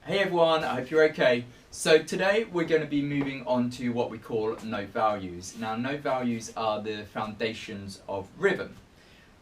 Hey everyone, I hope you're okay. So today we're going to be moving on to what we call note values. Now note values are the foundations of rhythm.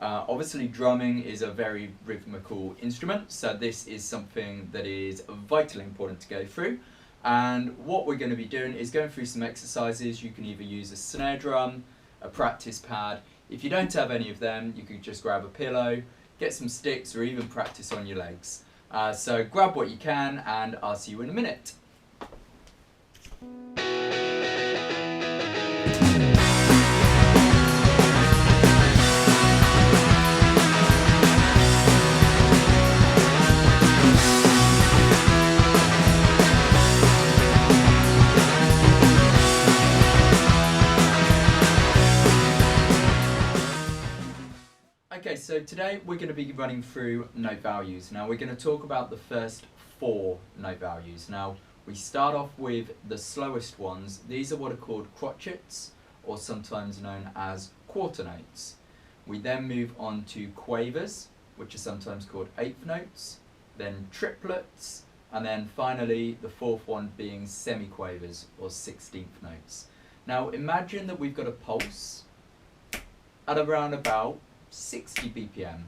Obviously drumming is a very rhythmical instrument, so this is something that is vitally important to go through. And what we're going to be doing is going through some exercises. You can either use a snare drum, a practice pad. If you don't have any of them, you could just grab a pillow, get some sticks, or even practice on your legs. So grab what you can and I'll see you in a minute. Okay, so today we're going to be running through note values. Now we're going to talk about the first 4 note values. Now we start off with the slowest ones. These are what are called crotchets, or sometimes known as quarter notes. We then move on to quavers, which are sometimes called 8th notes, then triplets, and then finally the 4th one being semiquavers, or 16th notes. Now imagine that we've got a pulse at around about 60 BPM.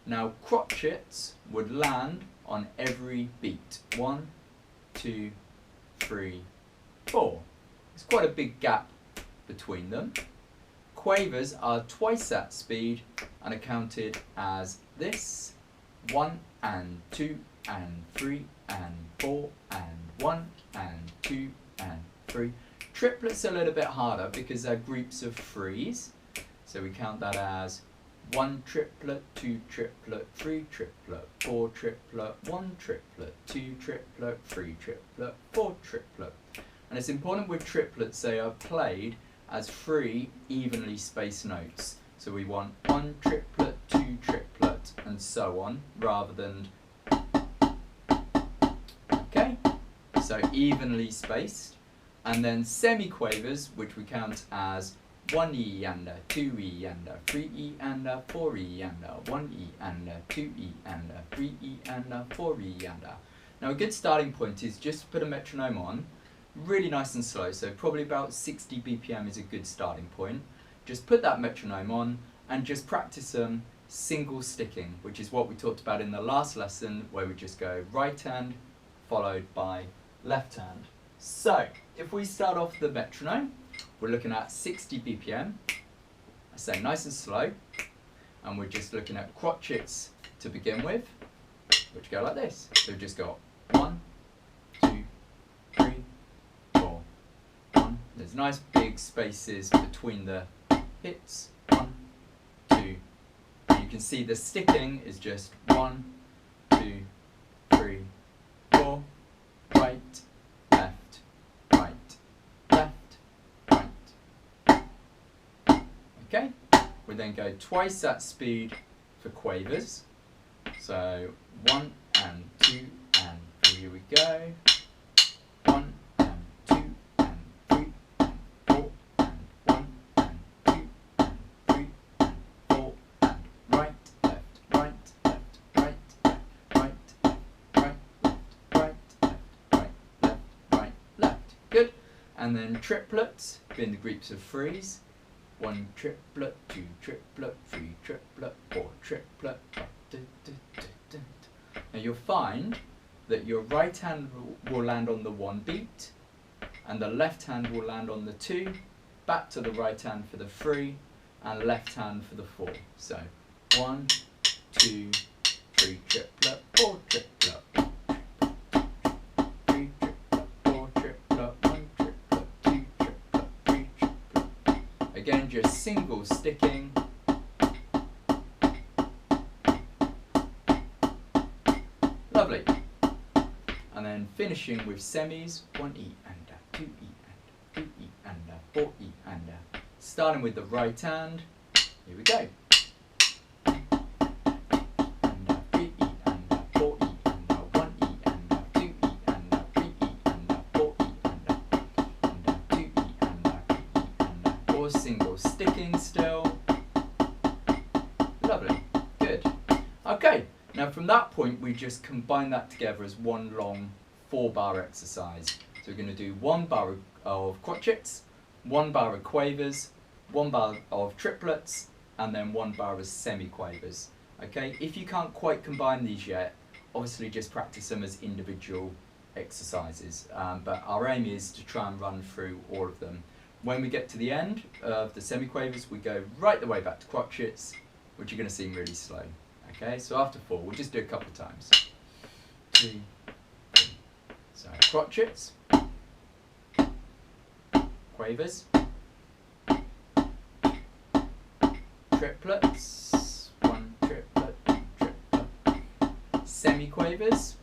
Now crotchets would land on every beat. 1, 2, 3, 4. There's quite a big gap between them. Quavers are twice that speed and are counted as this: 1 and 2 and 3 and 4 and 1 and 2 and 3. Triplets are a little bit harder because they're groups of 3s. So we count that as 1 triplet, 2 triplet, 3 triplet, 4 triplet, 1 triplet, 2 triplet, 3 triplet, 4 triplet. And it's important with triplets they are played as 3 evenly spaced notes. So we want 1 triplet, 2 triplet, and so on, rather than, okay, so evenly spaced. And then semiquavers, which we count as 1 E and 2 E and 3 E and 4 E and 1 E and 2 E and 3 E and 4 E and. Now a good starting point is just to put a metronome on, really nice and slow, so probably about 60 BPM is a good starting point. Just put that metronome on and just practice some single sticking, which is what we talked about in the last lesson, where we just go right hand followed by left hand. So if we start off the metronome, we're looking at 60 BPM, I say nice and slow, and we're just looking at crotchets to begin with, which go like this. So we've just got 1, 2, 3, 4, 1. There's nice big spaces between the hits, 1, 2, and you can see the sticking is just 1, 2, 3, 4, right, left, right, left. Okay, we then go twice that speed for quavers. So 1 and 2 and 3, here we go. 1 and 2 and 3 and 4 and 1 and 2 and 3 and 4 and right, left, right, left, right, left, right, left, right, left, right, left, right, left, right, left. Good. And then triplets being the groups of 3s. 1 triplet, 2 triplet, 3 triplet, 4 triplet. Now you'll find that your right hand will land on the 1 beat, and the left hand will land on the 2, back to the right hand for the 3, and left hand for the 4. So 1, 2, 3 triplet, 4 triplet. 3 triplet, 4 triplet, 1 triplet, 2 triplet, 3 triplet. Again, just single sticking. Lovely. And then finishing with semis, 1 E and 2 E and 2 E and 4 E and starting with the right hand. Here we go. And 3 E and 4 E and 1 E and 2 E and 3 E and 4 E and 2 E and 3 E and 4 single sticking still. Lovely. Good. Okay. Now from from that point, we just combine that together as one long 4-bar exercise. So we're going to do 1 bar of crotchets, 1 bar of quavers, 1 bar of triplets, and then 1 bar of semiquavers. Okay, if you can't quite combine these yet, obviously just practice them as individual exercises. But our aim is to try and run through all of them. When we get to the end of the semiquavers, we go right the way back to crotchets, which are going to seem really slow. Okay, so after 4, we'll just do a couple of times. 2, 3. So crotchets, quavers, triplets, 1 triplet, triplet, semiquavers,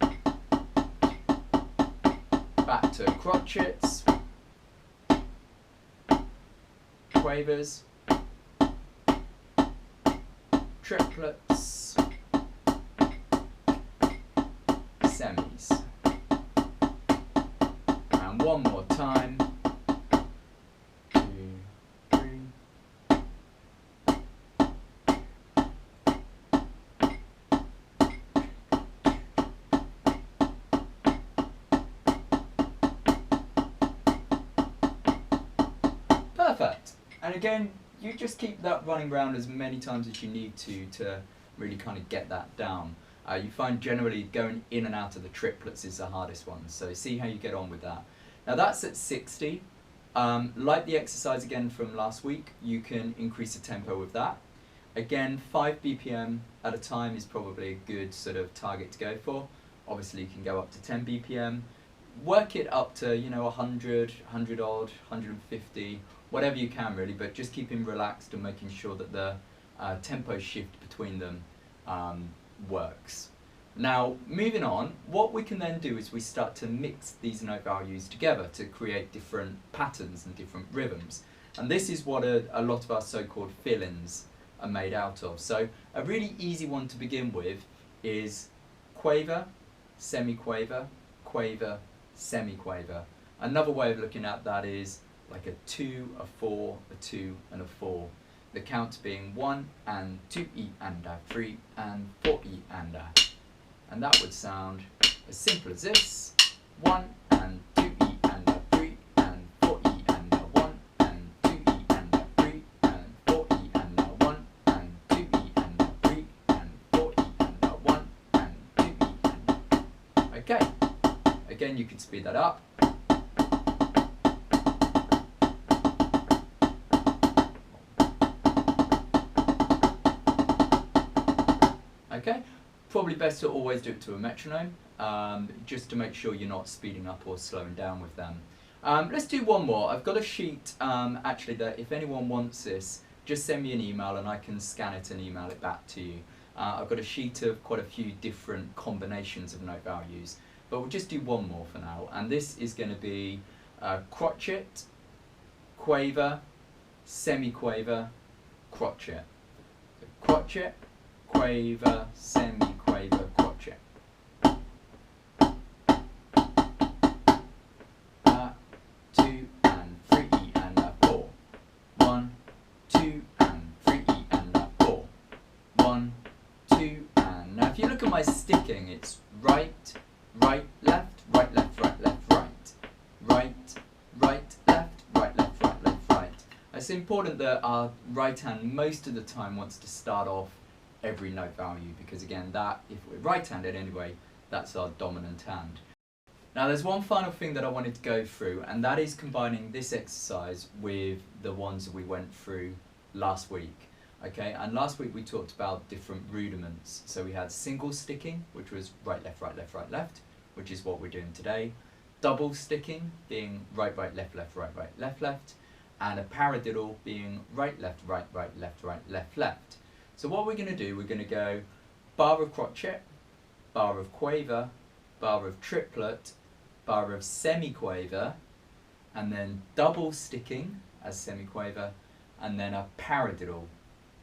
back to crotchets, quavers, triplets, semis, and one more time. 2, 3. Perfect. And again, you just keep that running around as many times as you need to really kind of get that down. You find generally going in and out of the triplets is the hardest one, so see how you get on with that. Now that's at 60. Like the exercise again from last week, you can increase the tempo with that. Again, 5 BPM at a time is probably a good sort of target to go for. Obviously you can go up to 10 BPM. Work it up to, you know, 100, 100 odd, 150, whatever you can really, but just keeping relaxed and making sure that the tempo shift between them works. Now, moving on, what we can then do is we start to mix these note values together to create different patterns and different rhythms. And this is what a lot of our so-called fill-ins are made out of. So a really easy one to begin with is quaver, semiquaver, quaver, semiquaver. Another way of looking at that is like a 2, a 4, a 2, and a 4. The counts being 1 and 2E and a 3 and 4E and a. And that would sound as simple as this: 1 and 2E and a 3 and 4E and a 1 and 2E and a 3 and 4E and a 1 and 2E and a 3 and 4E and a 1 and 2E and a. Okay. Again, you could speed that up. Okay, probably best to always do it to a metronome, just to make sure you're not speeding up or slowing down with them. Let's do one more. I've got a sheet actually that if anyone wants this, just send me an email and I can scan it and email it back to you. I've got a sheet of quite a few different combinations of note values, but we'll just do one more for now, and this is going to be crotchet, quaver, semiquaver, crotchet. So crotchet, quaver, semiquaver, crotchet. 2 and 3E and a 4. 1, 2 and 3E and a 4. 1, 2 and. Now if you look at my sticking, it's right, right, left, right, left, right, left, right. Right, right, left, right, left, right, left, right. It's important that our right hand most of the time wants to start off every note value, because again, that, if we're right-handed anyway, that's our dominant hand. Now there's one final thing that I wanted to go through, and that is combining this exercise with the ones that we went through last week. Okay, and last week we talked about different rudiments. So we had single sticking, which was right, left, right, left, right, left, which is what we're doing today. Double sticking being right, right, left, left, right, right, left, left, and a paradiddle being right, left, right, right, left, right, left, left. So what we're going to do, we're going to go bar of crotchet, bar of quaver, bar of triplet, bar of semiquaver, and then double sticking as semiquaver, and then a paradiddle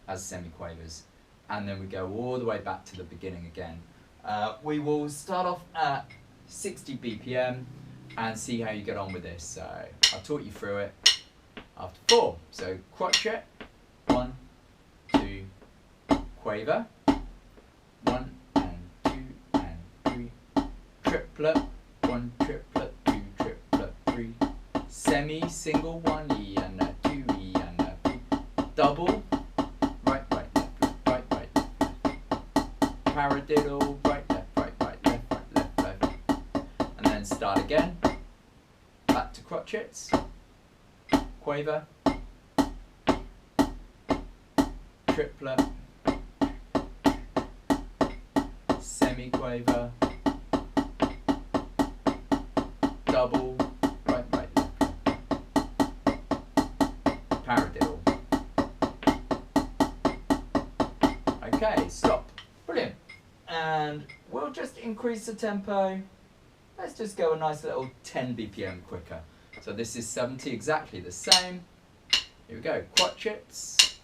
as semiquavers. And then we go all the way back to the beginning again. We will start off at 60 BPM and see how you get on with this. So I'll talk you through it after 4. So crotchet, 1, 2, quaver, 1 and 2 triplet, 1 triplet, 2 triplet, 3, semi, single, 1 E and a 2 E and a B, double, right, right, left, left, right, right, left, left, paradiddle, right, left, right, right, left, right, left, left, and then start again, back to crotchets, quaver, triplet, semi-quaver, double, right, right, left, paradiddle. Okay, stop. Brilliant. And we'll just increase the tempo. Let's just go a nice little 10 BPM quicker. So this is 70, exactly the same. Here we go. Crotchets,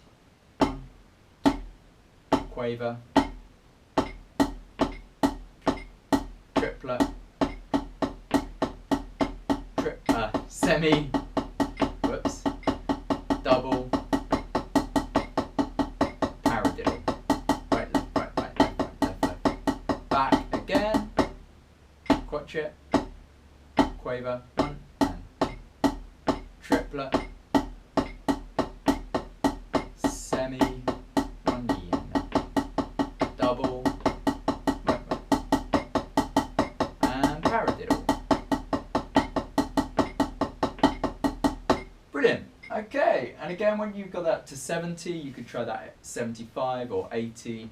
quaver, triplet, semi, whoops, double, paradiddle, right, left, right, right, left, right, left, left, back again, crotchet, quaver, 1 and triplet, semi, 1 E and double, right, right, and paradiddle. Brilliant. Okay, and again, when you got that to 70, you could try that at 75 or 80,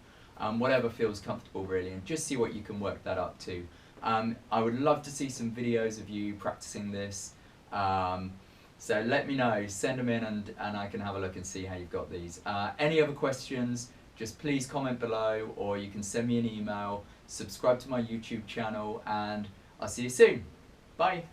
whatever feels comfortable really, and just see what you can work that up to. I would love to see some videos of you practicing this. So let me know, send them in, and I can have a look and see how you've got these. Any other questions, just please comment below, or you can send me an email, subscribe to my YouTube channel, and I'll see you soon. Bye.